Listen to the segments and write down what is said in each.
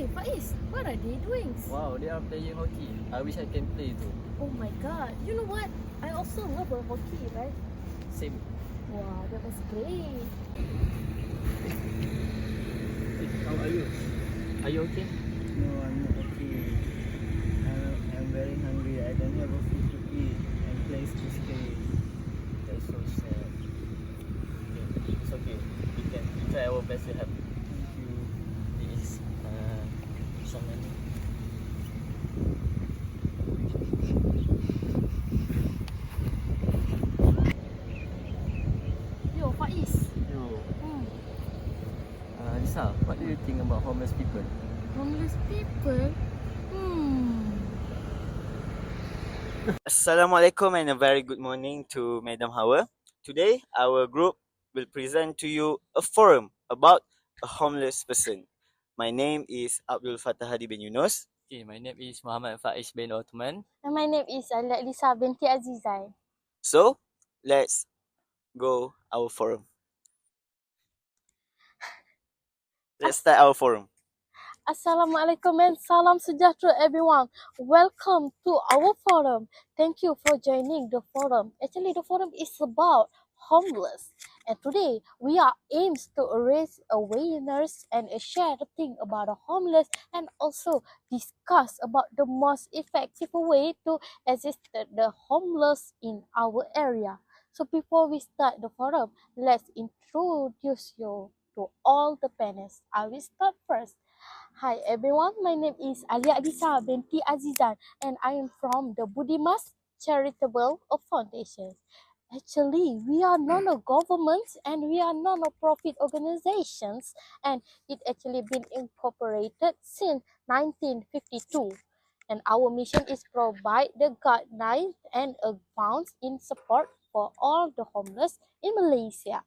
Hey, Faiz, what are they doing? Wow, they are playing hockey. I wish I can play too. Oh my god. You know what? I also love hockey, right? Same. Wow, that was great. Hey, how are you? Are you okay? No, I'm not okay. I'm very hungry. I don't have a food to eat and place to stay. That's so sad. Okay, it's okay. We try our best to help. Thank you. This some money. Yo, Faiz. Yo, Hmm. Lisa, what do you think about homeless people? Homeless people? Assalamualaikum and a very good morning to Madam Hawa. Today, our group will present to you a forum about a homeless person. My name is Abdul Fattah Hadi bin Yunus. Okay, my name is Muhammad Faiz bin Othman. And my name is Lisa binti Azizai. So, let's go our forum. Let's start our forum. Assalamualaikum and salam sejahtera everyone. Welcome to our forum. Thank you for joining the forum. Actually, the forum is about homeless. And today, we are aims to raise awareness and share the thing about the homeless and also discuss about the most effective way to assist the homeless in our area. So before we start the forum, let's introduce you to all the panelists. I will start first. Hi everyone, my name is Alia Adisa binti Azizan and I am from the Budimas Charitable Foundation. Actually, we are non-government and we are non-profit organizations and it actually been incorporated since 1952. And our mission is provide the guidelines and advice in support for all the homeless in Malaysia.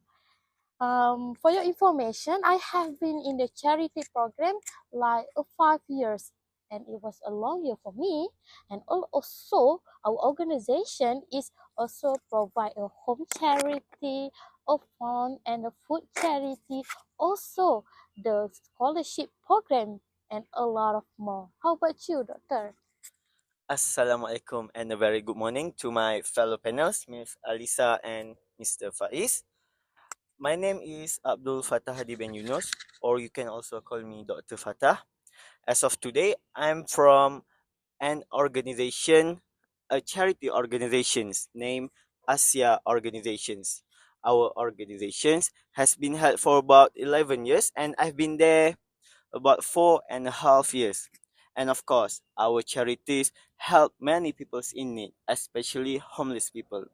For your information, I have been in the charity program like 5 years, and it was a long year for me. And also, our organization is also provide a home charity, a fund, and a food charity. Also, the scholarship program, and a lot of more. How about you, Doctor? Assalamualaikum and a very good morning to my fellow panels, Ms. Alisa and Mr. Faiz. My name is Abdul Fattah Hadi bin Yunus, or you can also call me Dr. Fattah. As of today, I'm from an organization, a charity organizations named Asia Organizations. Our organizations has been held for about 11 years and I've been there about 4.5 years. And of course, our charities help many people in need, especially homeless people.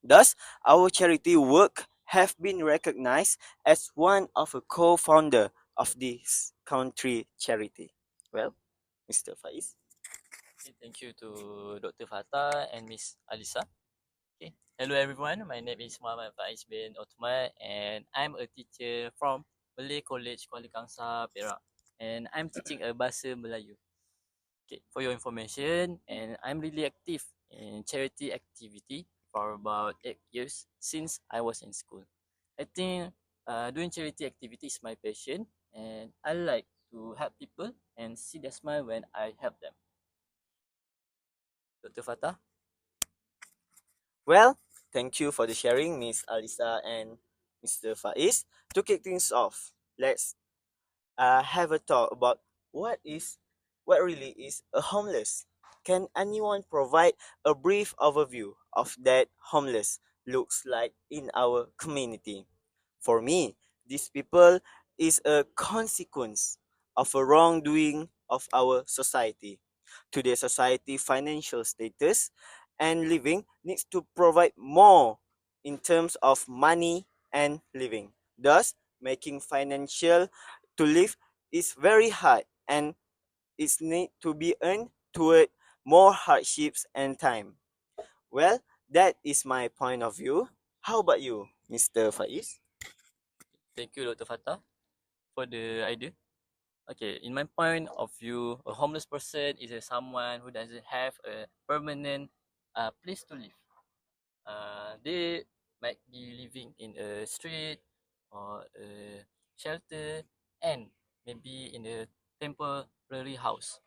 Thus, our charity work have been recognized as one of a co-founder of this country charity. Well, Mr. Faiz. Okay, thank you to Dr. Fatah and Miss Alisa. Okay, hello everyone. My name is Muhammad Faiz bin Othman and I'm a teacher from Malay College Kuala Kangsar, Perak. And I'm teaching a Bahasa Melayu. Okay, for your information, and I'm really active in charity activity for about 8 years since I was in school. I think doing charity activity is my passion, and I like to help people and see their smile when I help them. Dr. Fatah? Well, thank you for the sharing, Miss Alisa and Mr. Faiz. To kick things off, let's have a talk about what really is a homeless. Can anyone provide a brief overview of that homeless looks like in our community? For me, these people is a consequence of a wrongdoing of our society. Today's society financial status and living needs to provide more in terms of money and living. Thus, making financial to live is very hard and it need to be earned toward more hardships and time. Well, that is my point of view. How about you, Mr. Faiz? Thank you, Dr. Fatah, for the idea. Okay, in my point of view, a homeless person is someone who doesn't have a permanent place to live. They might be living in a street or a shelter and maybe in a temporary house.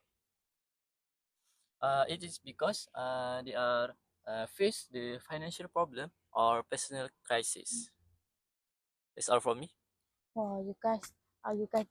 It is because they are face the financial problem or personal crisis. That's all from me. Oh, you guys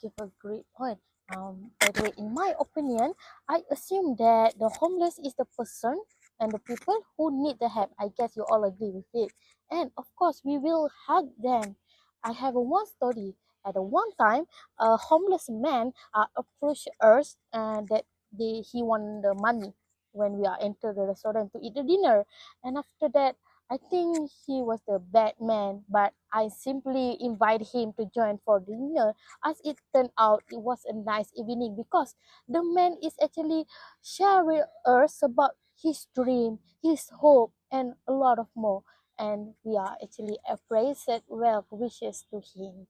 give a great point. By the way, in my opinion, I assume that the homeless is the person and the people who need the help. I guess you all agree with it. And of course, we will help them. I have a one story. At a one time, a homeless man approached us and that he won the money when we are enter the restaurant to eat the dinner. And after that, I think he was the bad man, but I simply invited him to join for dinner. As it turned out, it was a nice evening because the man is actually sharing us about his dream, his hope, and a lot of more. And we are actually appraised well wishes to him.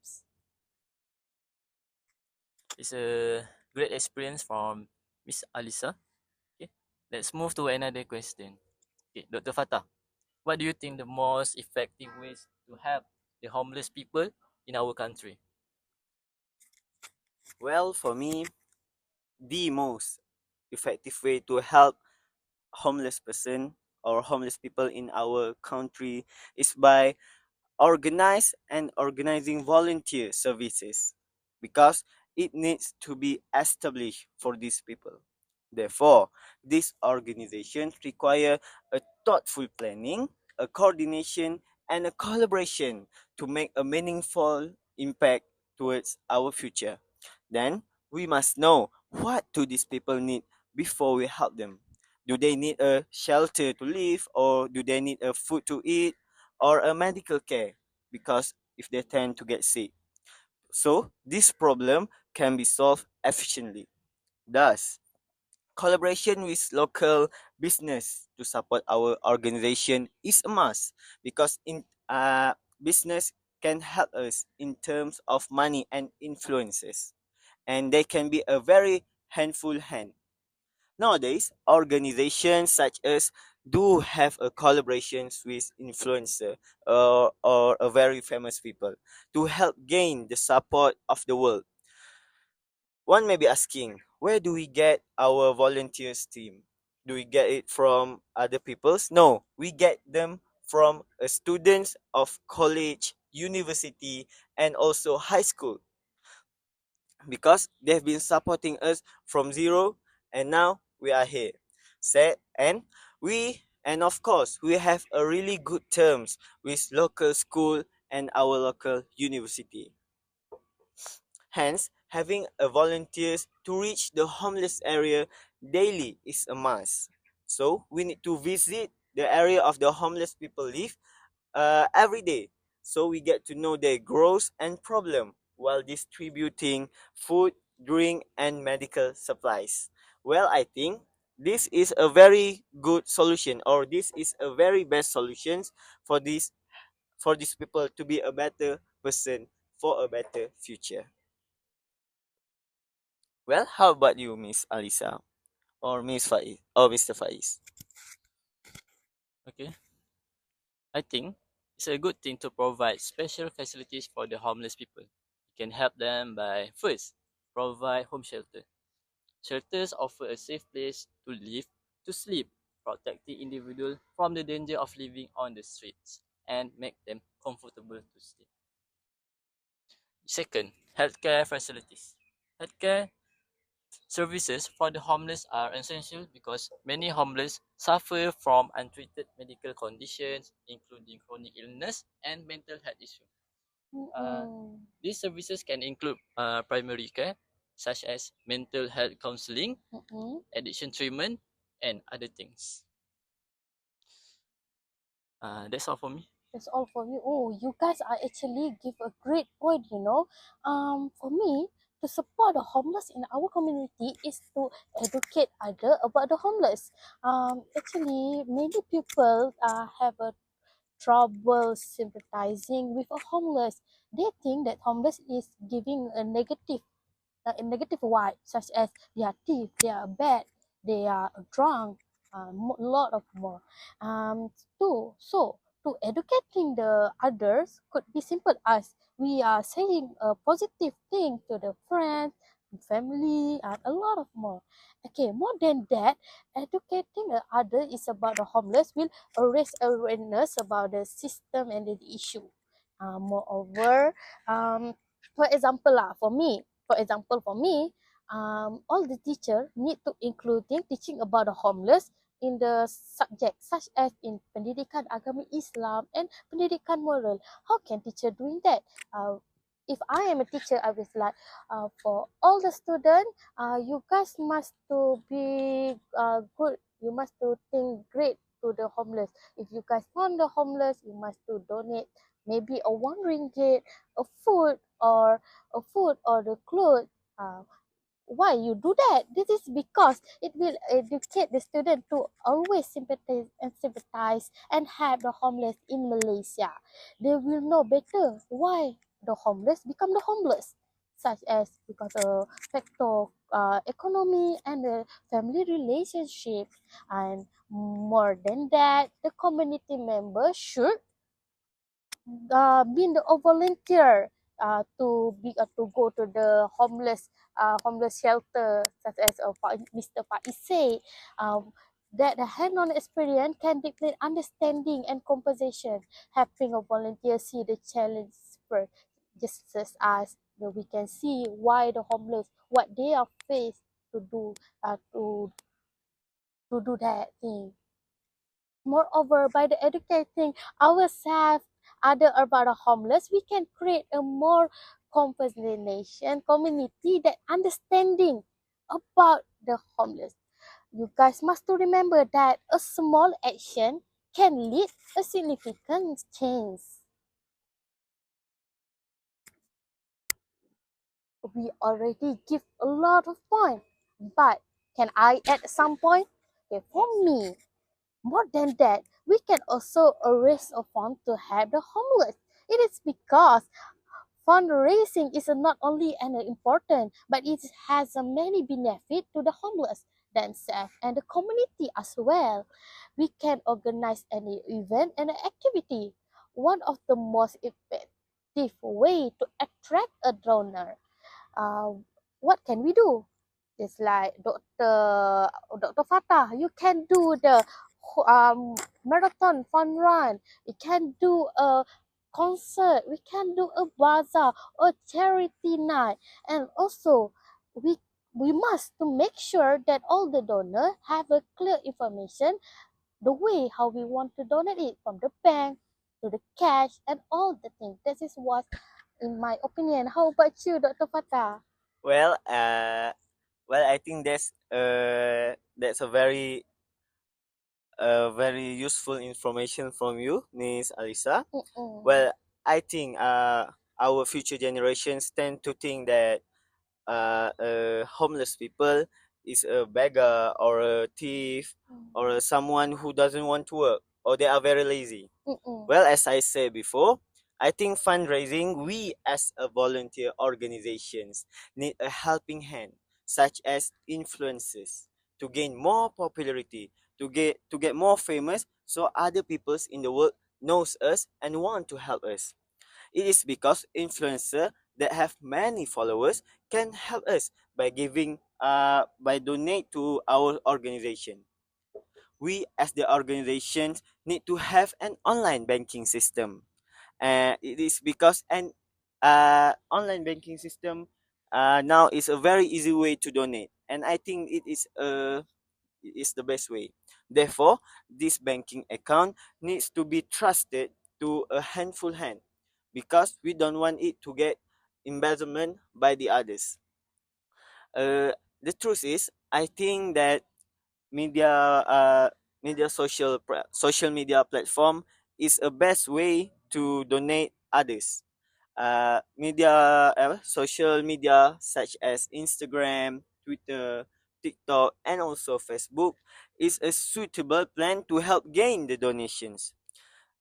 It's a great experience from Miss Alisa. Okay, let's move to another question. Okay, Dr. Fatah, what do you think the most effective ways to help the homeless people in our country? Well, for me, the most effective way to help homeless person or homeless people in our country is by organizing volunteer services because it needs to be established for these people. Therefore, these organizations require a thoughtful planning, a coordination, and a collaboration to make a meaningful impact towards our future. Then, we must know what do these people need before we help them. Do they need a shelter to live, or do they need a food to eat, or a medical care? Because if they tend to get sick, so this problem can be solved efficiently. Thus, collaboration with local business to support our organization is a must because in business can help us in terms of money and influences, and they can be a very handful hand. Nowadays, organizations such as do have a collaborations with influencer or a very famous people to help gain the support of the world. One may be asking, where do we get our volunteers team? Do we get it from other people's? No, we get them from students of college, university, and also high school because they've been supporting us from zero and now we are here. Set and of course we have a really good terms with local school and our local university. Hence, having a volunteers to reach the homeless area daily is a must. So we need to visit the area of the homeless people live every day, so we get to know their growth and problem while distributing food, drink, and medical supplies. Well, I think this is a very good solution, or this is a very best solutions for these people to be a better person for a better future. Well, how about you, Miss Alisa or Miss Faiz or Mr. Faiz? Okay, I think it's a good thing to provide special facilities for the homeless people. You can help them by first provide home shelter. Shelters offer a safe place to live, to sleep, protect the individual from the danger of living on the streets, and make them comfortable to sleep. Second, healthcare facilities. Healthcare services for the homeless are essential because many homeless suffer from untreated medical conditions, including chronic illness and mental health issues. Uh, Mm-mm. these services can include primary care, such as mental health counseling, Mm-mm. addiction treatment, and other things. That's all for me. That's all for you. Oh, you guys are actually give a great point. For me, to support the homeless in our community is to educate other about the homeless. Actually, many people have a trouble sympathizing with a homeless. They think that homeless is giving a negative vibe, such as they are thief, they are bad, they are drunk, a lot of more. Um, to educating the others could be simple as we are saying a positive thing to the friends, family, and a lot of more. Okay, more than that, educating others is about the homeless will raise awareness about the system and the issue. Moreover, for example, for me, all the teacher need to including teaching about the homeless in the subject such as in pendidikan agama Islam and pendidikan moral. How can teacher doing that? If I am a teacher, I was like, for all the students, you guys must to be good. You must to think great to the homeless. If you guys want the homeless, you must to donate maybe a 1 ringgit, a food or the clothes. Why you do that? This is because it will educate the student to always sympathize and help the homeless in Malaysia. They will know better why the homeless become the homeless, such as because of factor economy and the family relationship. And more than that, the community members should being a volunteer to go to the homeless shelter, such as Mr. Faiz say, that the hand-on experience can deepen understanding and conversation, helping a volunteer see the challenge first, just as us that we can see why the homeless what they are faced to do uh, to to do that thing. Moreover, by the educating ourselves, other about the homeless, we can create a more compassionate community that understanding about the homeless. You guys must to remember that a small action can lead a significant change. We already give a lot of points, but can I add some point? Okay, for me, more than that, we can also raise a fund to help the homeless. It is because fundraising is not only an important, but it has a many benefit to the homeless themselves and the community as well. We can organize any event and activity. One of the most effective way to attract a donor. uh, what can we do? It's like Dr. Fatah, you can do the marathon fun run. We can do a concert. We can do a bazaar or charity night. And also, we we must to make sure that all the donors have a clear information the way how we want to donate it from the bank to the cash and all the things. This is what in my opinion. How about you, Dr. Fatah? Well, I think that's a very useful information from you, Miss Alisa. Mm-mm. Well, I think our future generations tend to think that homeless people is a beggar or a thief or someone who doesn't want to work or they are very lazy. Mm-mm. Well, as I said before, I think fundraising, we as a volunteer organizations need a helping hand, such as influencers, to gain more popularity, to get more famous, so other peoples in the world knows us and want to help us. It is because influencers that have many followers can help us by by donate to our organization. We as the organizations need to have an online banking system. It is because an online banking system now is a very easy way to donate, and I think it is the best way. Therefore, this banking account needs to be trusted to a handful hand because we don't want it to get embezzlement by the others. Uh, the truth is, I think that media uh, social media platform is a best way to donate others. Social media such as Instagram, Twitter, TikTok, and also Facebook is a suitable plan to help gain the donations.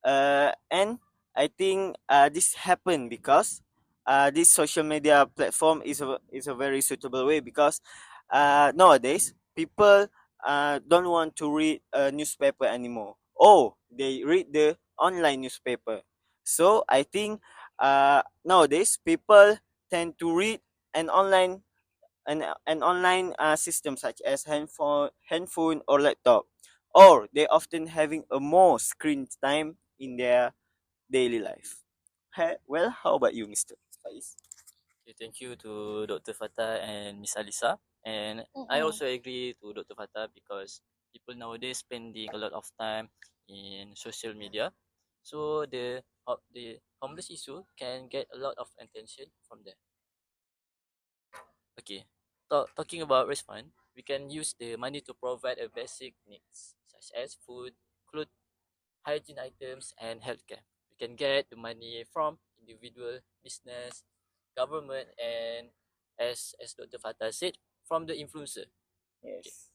And I think this happened because this social media platform is a very suitable way because nowadays people don't want to read a newspaper anymore. Oh, they read the online newspaper. So I think nowadays people tend to read an online an online system such as handphone or laptop, or they often having a more screen time in their daily life. Well, how about you, Mr. Faiz? Okay, thank you to Dr. Fatah and Miss Alisa. And I Mm-mm. also agree to Dr. Fatah because people nowadays spending a lot of time in social media. So the homeless issue can get a lot of attention from there. Okay. Talking about respond, we can use the money to provide a basic needs such as food, clothes, hygiene items, and healthcare. We can get the money from individual, business, government, and as Dr. Fatah said, from the influencer. Okay. Yes.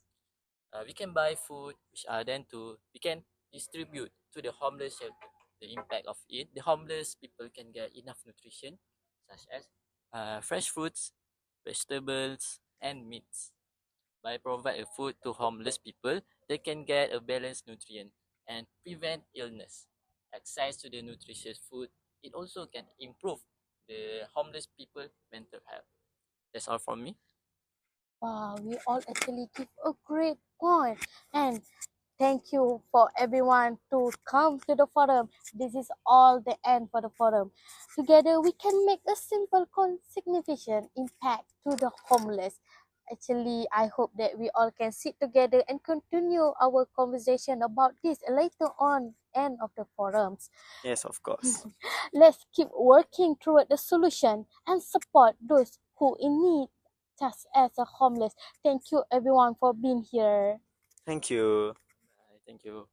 We can buy food, which are then we can distribute to the homeless shelter. The impact of it, the homeless people can get enough nutrition, such as fresh fruits, vegetables, and meats. By providing food to homeless people, they can get a balanced nutrient and prevent illness. Access to the nutritious food, it also can improve the homeless people mental health. That's all from me. Wow, we all actually give a great point. And thank you for everyone to come to the forum. This is all the end for the forum. Together, we can make a simple, significant impact to the homeless. Actually, I hope that we all can sit together and continue our conversation about this later on end of the forums. Yes, of course. Let's keep working toward the solution and support those who in need, just as a homeless. Thank you everyone for being here. Thank you. Bye. Thank you.